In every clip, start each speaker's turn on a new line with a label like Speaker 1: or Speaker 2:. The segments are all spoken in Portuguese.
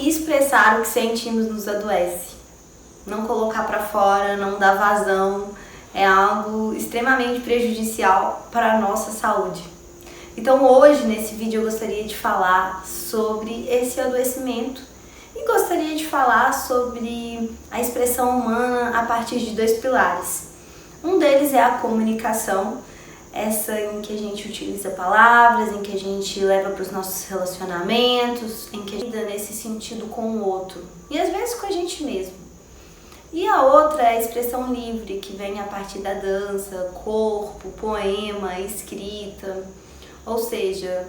Speaker 1: expressar o que sentimos nos adoece. Não colocar para fora, não dar vazão, é algo extremamente prejudicial para a nossa saúde. Então hoje, nesse vídeo, eu gostaria de falar sobre esse adoecimento e gostaria de falar sobre a expressão humana a partir de 2 pilares. Um deles é a comunicação, essa em que a gente utiliza palavras, em que a gente leva para os nossos relacionamentos, em que a gente lida nesse sentido com o outro e às vezes com a gente mesmo. E a outra é a expressão livre, que vem a partir da dança, corpo, poema, escrita, ou seja,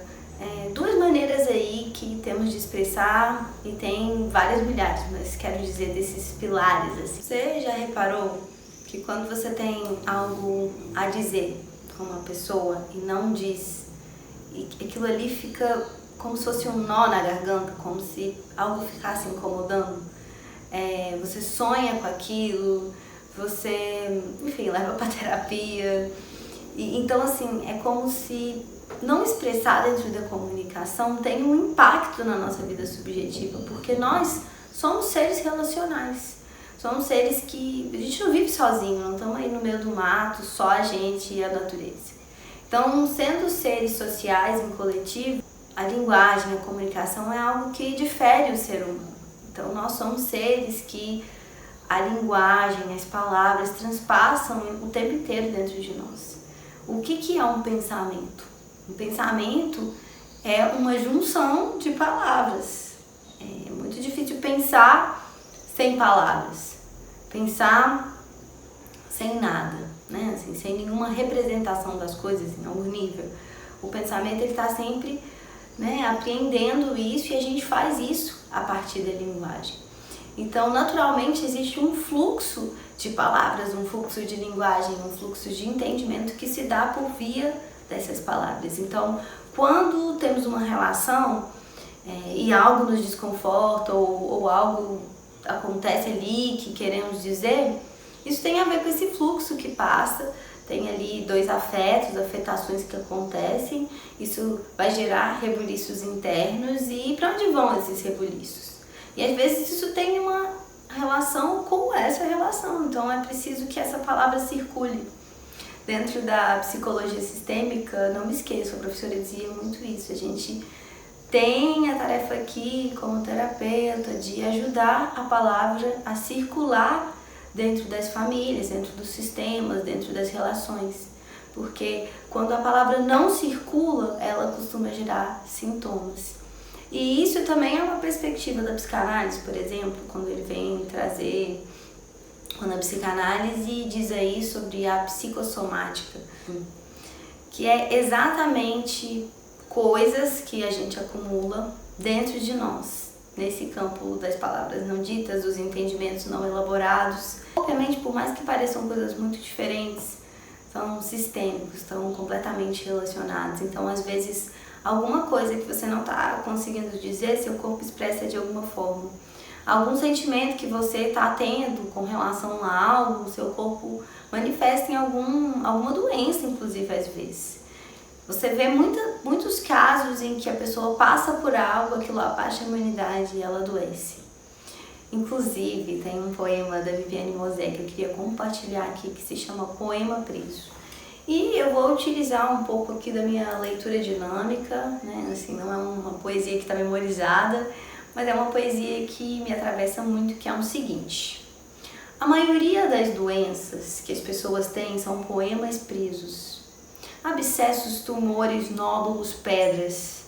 Speaker 1: 2 maneiras aí que temos de expressar e tem várias milhares, mas quero dizer desses pilares assim. Você já reparou que quando você tem algo a dizer com uma pessoa e não diz, e aquilo ali fica como se fosse um nó na garganta, como se algo ficasse incomodando? Você sonha com aquilo, você, enfim, leva pra terapia. Então, assim, é como se não expressar dentro da comunicação tem um impacto na nossa vida subjetiva, porque nós somos seres relacionais. Somos seres que a gente não vive sozinho, não estamos aí no meio do mato, só a gente e a natureza. Então, sendo seres sociais em coletivo, a linguagem, a comunicação é algo que difere o ser humano. Então, nós somos seres que a linguagem, as palavras transpassam o tempo inteiro dentro de nós. O que é um pensamento? Um pensamento é uma junção de palavras. É muito difícil pensar sem palavras, pensar sem nada, né? Assim, sem nenhuma representação das coisas em algum nível. O pensamento está sempre, né, apreendendo isso, e a gente faz isso a partir da linguagem. Então, naturalmente, existe um fluxo de palavras, um fluxo de linguagem, um fluxo de entendimento que se dá por via dessas palavras. Então, quando temos uma relação e algo nos desconforta ou algo acontece ali que queremos dizer, isso tem a ver com esse fluxo que passa. Tem ali 2 afetos, afetações que acontecem, isso vai gerar rebuliços internos. E para onde vão esses rebuliços? E às vezes isso tem uma relação com essa relação, então é preciso que essa palavra circule. Dentro da psicologia sistêmica, não me esqueça, a professora dizia muito isso, a gente tem a tarefa aqui como terapeuta de ajudar a palavra a circular dentro das famílias, dentro dos sistemas, dentro das relações. Porque quando a palavra não circula, ela costuma gerar sintomas. E isso também é uma perspectiva da psicanálise, por exemplo, quando ele vem trazer, quando a psicanálise diz aí sobre a psicossomática, que é exatamente coisas que a gente acumula dentro de nós, nesse campo das palavras não ditas, dos entendimentos não elaborados. Obviamente, por mais que pareçam coisas muito diferentes, são sistêmicos, estão completamente relacionados. Então, às vezes, alguma coisa que você não está conseguindo dizer, seu corpo expressa de alguma forma. Algum sentimento que você está tendo com relação a algo, seu corpo manifesta em alguma doença, inclusive, às vezes. Você vê muitos casos em que a pessoa passa por algo, aquilo abaixa a imunidade e ela adoece. Inclusive, tem um poema da Viviane Mosé que eu queria compartilhar aqui, que se chama Poema Preso. E eu vou utilizar um pouco aqui da minha leitura dinâmica, né? Assim, não é uma poesia que está memorizada, mas é uma poesia que me atravessa muito, que é o seguinte: a maioria das doenças que as pessoas têm são poemas presos. Abscessos, tumores, nódulos, pedras.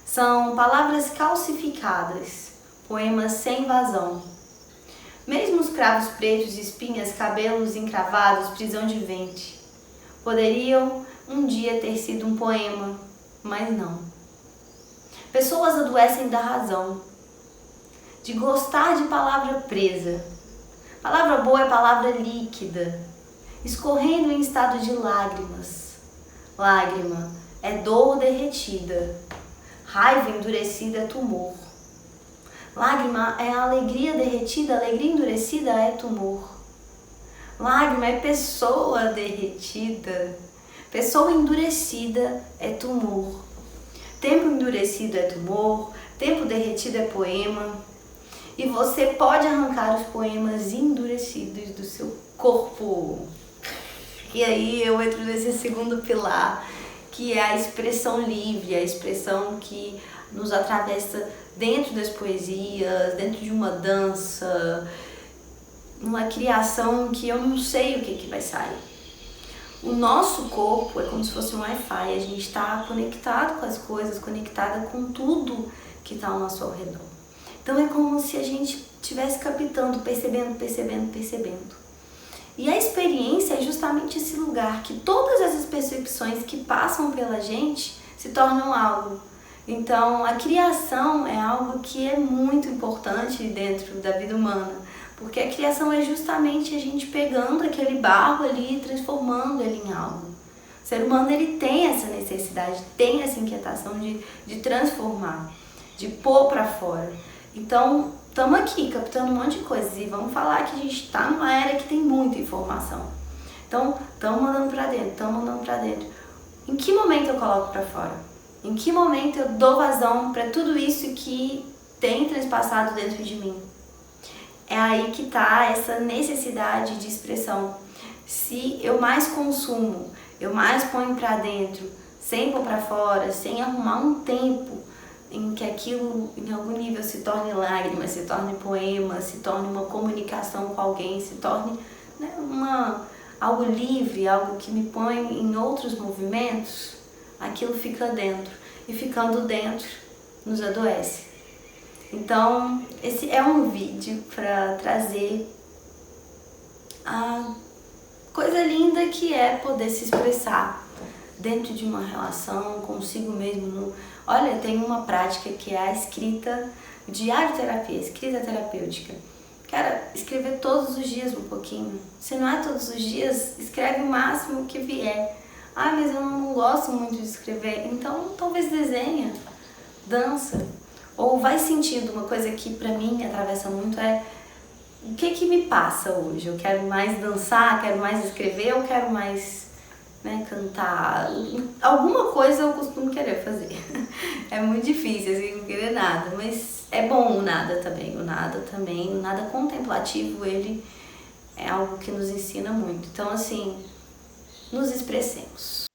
Speaker 1: São palavras calcificadas, poemas sem vazão. Mesmo os cravos pretos, espinhas, cabelos encravados, prisão de ventre, poderiam um dia ter sido um poema, mas não. Pessoas adoecem da razão, de gostar de palavra presa. Palavra boa é palavra líquida, escorrendo em estado de lágrimas. Lágrima é dor derretida, raiva endurecida é tumor. Lágrima é alegria derretida, alegria endurecida é tumor. Lágrima é pessoa derretida, pessoa endurecida é tumor. Tempo endurecido é tumor, tempo derretido é poema. e você pode arrancar os poemas endurecidos do seu corpo. E aí eu entro nesse segundo pilar, que é a expressão livre, a expressão que nos atravessa dentro das poesias, dentro de uma dança, numa criação que eu não sei o que vai sair. O nosso corpo é como se fosse um Wi-Fi, a gente está conectado com as coisas, conectada com tudo que está ao nosso redor. Então é como se a gente estivesse captando, percebendo. E a experiência é justamente esse lugar que todas essas percepções que passam pela gente se tornam algo. Então a criação é algo que é muito importante dentro da vida humana. Porque a criação é justamente a gente pegando aquele barro ali e transformando ele em algo. O ser humano ele tem essa necessidade, tem essa inquietação de transformar, de pôr para fora. Então, estamos aqui captando um monte de coisas e vamos falar que a gente está numa era que tem muita informação. Então, estamos mandando para dentro, Em que momento eu coloco para fora? Em que momento eu dou vazão para tudo isso que tem transpassado dentro de mim? É aí que está essa necessidade de expressão. Se eu mais consumo, eu mais ponho para dentro, sem pôr para fora, sem arrumar um tempo em que aquilo, em algum nível, se torne lágrima, se torne poema, se torne uma comunicação com alguém, se torne, né, algo livre, algo que me põe em outros movimentos, aquilo fica dentro. E ficando dentro, nos adoece. Então, esse é um vídeo para trazer a coisa linda que é poder se expressar dentro de uma relação consigo mesmo. Olha, tem uma prática que é a escrita, diarioterapia, escrita terapêutica. Cara, escrever todos os dias um pouquinho. Se não é todos os dias, escreve o máximo que vier. Ah, mas eu não gosto muito de escrever. Então, talvez desenha, dança. Ou vai sentindo uma coisa que pra mim me atravessa muito é o que me passa hoje? Eu quero mais dançar, quero mais escrever, eu quero mais, né, cantar. Alguma coisa eu costumo querer fazer. É muito difícil, assim, não querer nada, mas é bom o nada também. O nada contemplativo, ele é algo que nos ensina muito. Então, assim, nos expressemos.